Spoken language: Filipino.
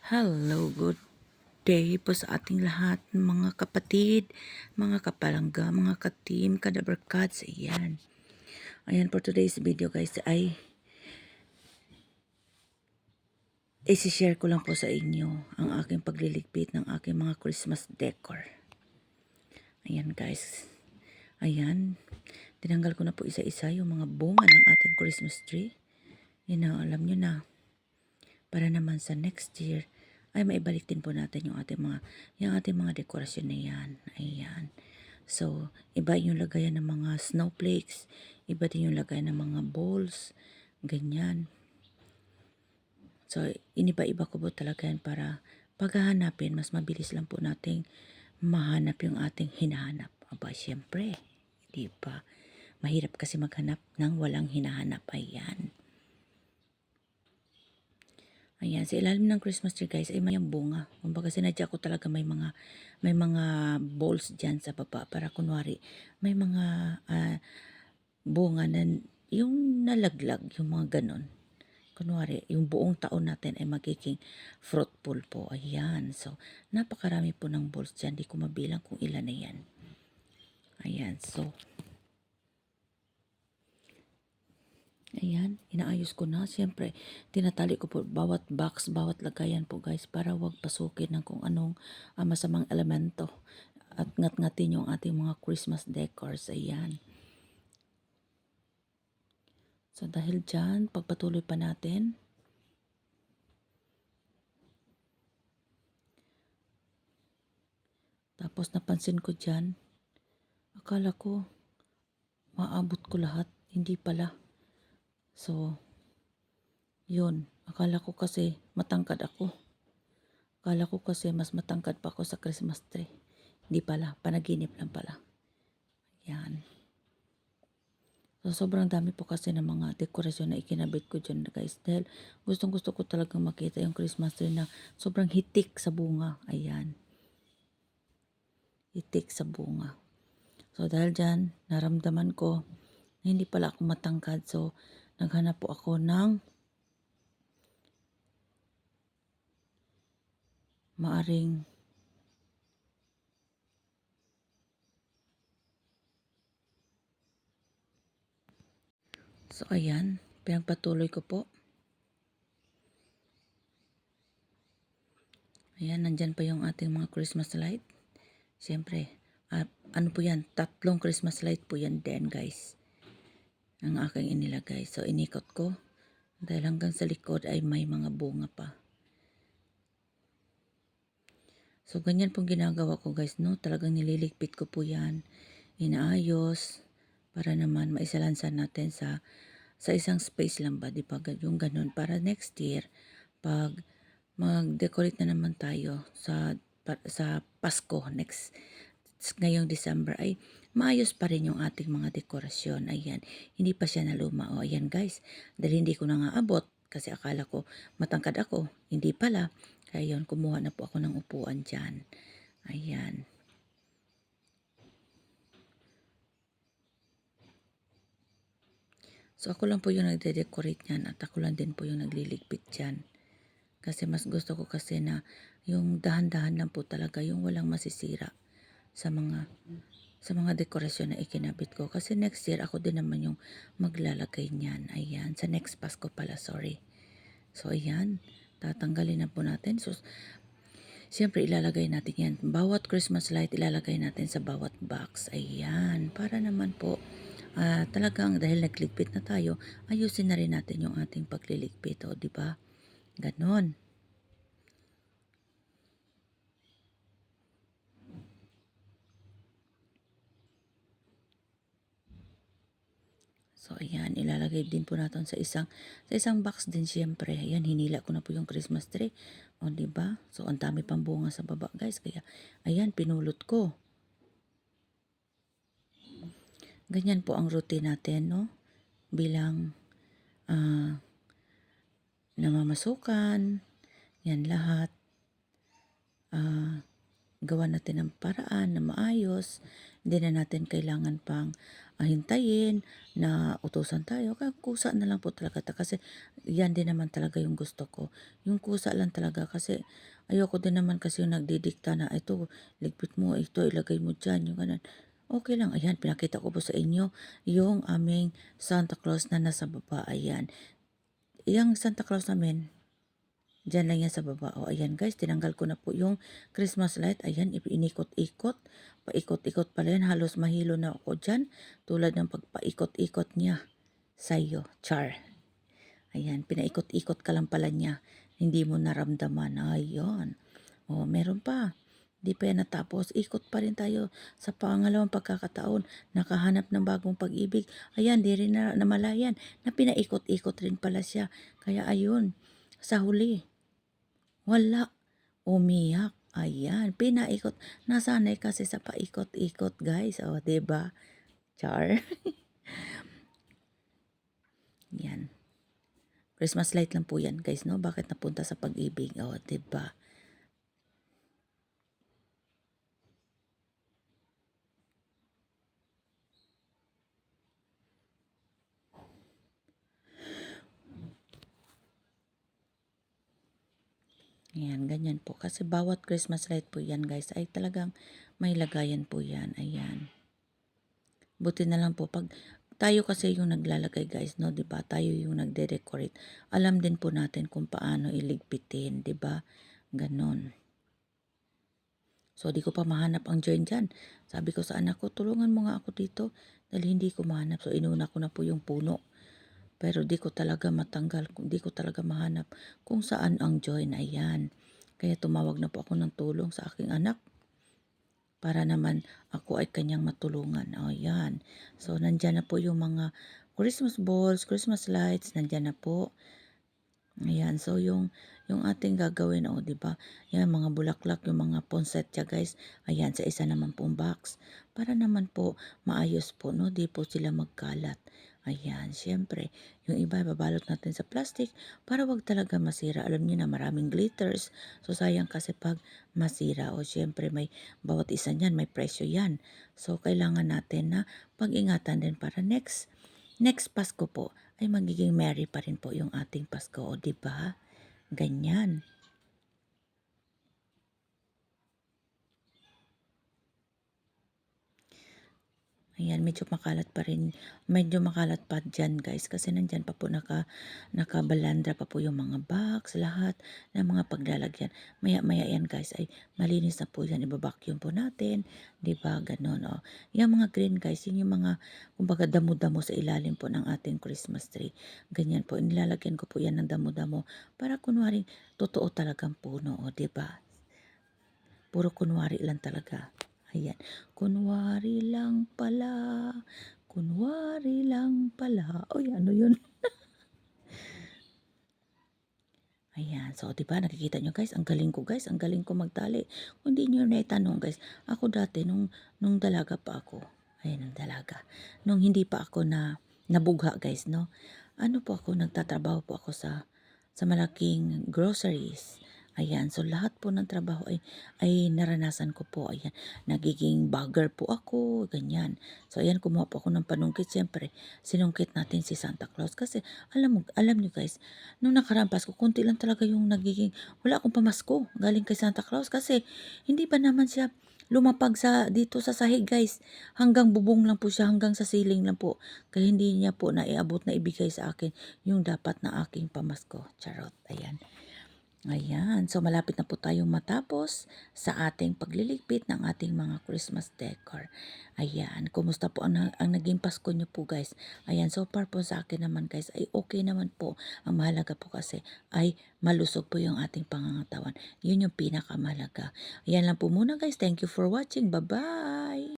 Hello, good day po sa ating lahat, mga kapatid, mga kapalangga, mga ka-team, kadabarkads, ayan. Ayan, for today's video guys ay isi-share ko lang po sa inyo ang aking pagliligpit ng aking mga Christmas decor. Ayan guys, ayan, tinanggal ko na po isa-isa yung mga bunga ng ating Christmas tree. Alam nyo na, para naman sa next year ay maibalik din po natin yung ating mga dekorasyon na yan. Ayan. So, iba yung lagayan ng mga snowflakes, iba din yung lagayan ng mga balls, ganyan. So, iniba-iba ko po talaga yan para paghahanapin, mas mabilis lang po nating mahanap yung ating hinahanap. Aba, syempre, di ba? Mahirap kasi maghanap ng walang hinahanap. Ayan. Ayan, sa ilalim ng Christmas tree guys ay may bunga. Kumbaga sinadya ko talaga may mga balls diyan sa baba para kunwari may mga bunga na yung nalaglag, yung mga ganon. Kunwari, yung buong taon natin ay magiging fruitful po. Ayan. So, napakarami po ng balls dyan. Di ko mabilang kung ilan na yan. Ayan. So, ayan, inaayos ko na. Siyempre, tinatali ko po bawat box, bawat lagayan po guys para wag pasukin ng kung anong masamang elemento at ngat-ngatin yung ating mga Christmas decors. Ayan. So, dahil dyan, pagpatuloy pa natin. Tapos, napansin ko dyan, akala ko, maabot ko lahat. Hindi pala. So, yun. Akala ko kasi matangkad ako. Akala ko kasi mas matangkad pa ako sa Christmas tree. Hindi pala. Panaginip lang pala. Yan. So, sobrang dami po kasi ng mga dekorasyon na ikinabit ko dyan guys. Dahil gustong gusto ko talagang makita yung Christmas tree na sobrang hitik sa bunga. Ayan. Hitik sa bunga. So, dahil dyan, naramdaman ko na hindi pala ako matangkad. So, naghanap po ako ng maaring so, ayan. Pinagpatuloy ko po. Ayan, nandyan pa yung ating mga Christmas light. Siyempre, ano po yan? 3 Christmas light po yan din, guys. Ang aking inilagay. So, inikot ko. Dahil hanggang sa likod ay may mga bunga pa. So, ganyan pong ginagawa ko, guys, no? Talagang nililigpit ko po yan. Inaayos. Para naman maisalansan natin sa isang space lang ba, di ba? Yung ganun. Para next year, pag mag-decorate na naman tayo sa Pasko ngayong December ay maayos pa rin yung ating mga dekorasyon. Ayan, hindi pa siya naluma. O ayan guys, dahil hindi ko na nga abot kasi akala ko matangkad ako. Hindi pala. Kaya yun, kumuha na po ako ng upuan dyan. Ayan. So ako lang po yung nagde-decorate niyan at ako lang din po yung nagliligpit dyan. Kasi mas gusto ko kasi na yung dahan-dahan lang po talaga, yung walang masisira sa mga dekorasyon na ikinabit ko. Kasi next year ako din naman yung maglalagay niyan. Ayan, sa next Pasko pala, sorry. So ayan, tatanggalin na po natin. So siyempre ilalagay natin yan. Bawat Christmas light ilalagay natin sa bawat box. Ayan, para naman po talagang dahil nagligpit na tayo, ayusin na rin natin yung ating pagliligpit. O, di ba? Ganon. So, ayan, ilalagay din po natin sa isang box din siyempre. Ayan, hinila ko na po yung Christmas tree. O, diba? So, ang dami pang bunga sa baba, guys. Kaya, ayan, pinulot ko. Ganyan po ang routine natin, no? Bilang namamasukan, yan lahat. Gawa natin ng paraan na maayos. Hindi na natin kailangan pang hintayin na utusan tayo. Kaya kusa na lang po talaga kasi yan din naman talaga yung gusto ko. Yung kusa lang talaga kasi ayoko din naman kasi yung nagdidikta na ito, ligpit mo, ito, ilagay mo dyan, yung ganun. Okay lang. Ayan, pinakita ko po sa inyo yung aming Santa Claus na nasa baba. Ayan. Yung Santa Claus namin, diyan lang yan sa baba. O, ayan guys, tinanggal ko na po yung Christmas light. Ayan, inikot-ikot. Paikot-ikot pala yan. Halos mahilo na ako dyan. Tulad ng pagpaikot-ikot niya sa'yo. Char. Ayan, pinaikot-ikot ka lang pala niya. Hindi mo naramdaman. Ayan. O, meron pa. Di pa yan natapos. Ikot pa rin tayo sa pangalawang pagkakataon. Nakahanap ng bagong pag-ibig. Ayan, di rin na namalayan na pinaikot-ikot rin pala siya. Kaya ayun, sa huli, wala. Umiyak. Ayan, pinaikot. Nasanay kasi sa paikot-ikot, guys. O, diba? Char. Yan. Christmas light lang po yan, guys, no? Bakit napunta sa pag-ibig? O, diba? Ayan, ganyan po. Kasi bawat Christmas light po yan, guys, ay talagang may lagayan po yan. Ayan. Buti na lang po pag tayo kasi yung naglalagay, guys, no, 'di ba? Tayo yung nagde-decorate. Alam din po natin kung paano iligpitin, 'di ba? Ganon. So, di ko pa mahanap ang join dyan. Sabi ko sa anak ko, tulungan mo nga ako dito dahil hindi ko mahanap. So, inuna ko na po yung puno. Pero di ko talaga matanggal, di ko talaga mahanap kung saan ang join. Ayan. Kaya tumawag na po ako ng tulong sa aking anak para naman ako ay kanyang matulungan. O, yan. So, nandyan na po yung mga Christmas balls, Christmas lights, nandyan na po. Ayan, so yung ating gagawin, oh, 'di ba? Yan mga bulaklak, yung mga poinsettia, guys. Ayan, sa isa naman pong box para naman po maayos po, no? Di po sila magkalat. Ayan, syempre, yung iba babalot natin sa plastic para wag talaga masira. Alam niyo na maraming glitters. So sayang kasi pag masira o syempre may bawat isa niyan may presyo yan. So kailangan natin na pag-ingatan din para next Pasko po ay magiging merry pa rin po yung ating Pasko, o 'di ba? Ganyan. Ayan, medyo makalat pa dyan, guys, kasi nandyan pa po nakabalandra pa po yung mga box, lahat ng mga paglalagyan. Maya-maya yan, guys, ay malinis na po yan, ibabacuum po natin, di ba, ganon, oh. Yung mga green, guys, yun yung mga, kumbaga, damo-damo sa ilalim po ng ating Christmas tree. Ganyan po, nilalagyan ko po yan ng damo-damo para kunwari, totoo talagang puno, oh, di ba? Puro kunwari lang talaga. Ayan. Kunwari lang pala. Kunwari lang pala. Uy, ano yun? Ayan. So, di ba nakikita nyo, guys? Ang galing ko, guys. Ang galing ko magtali. Kung hindi nyo naitanong, guys. Ako dati, nung dalaga pa ako. Ayan, nung dalaga. Nung hindi pa ako nabugha, guys, no? Ano po ako, nagtatrabaho po ako sa malaking groceries. Ayan, so lahat po ng trabaho ay naranasan ko po. Ayan, nagiging bagger po ako, ganyan. So ayan, kumuha po ako ng panungkit. Siyempre, sinungkit natin si Santa Claus. Kasi alam nyo, guys, nung nakarampas ko, konti lang talaga yung nagiging, wala akong pamasko galing kay Santa Claus. Kasi hindi ba naman siya lumapag dito sa sahig, guys. Hanggang bubong lang po siya, hanggang sa ceiling lang po. Kaya hindi niya po naiabot na ibigay sa akin yung dapat na aking pamasko. Charot. Ayan. Ayan. So, malapit na po tayong matapos sa ating pagliligpit ng ating mga Christmas decor. Ayan. Kumusta po ang naging Pasko nyo po, guys? Ayan. So far po sa akin naman, guys, ay okay naman po. Ang mahalaga po kasi ay malusog po yung ating pangangatawan. Yun yung pinakamahalaga. Ayan lang po muna, guys. Thank you for watching. Bye-bye!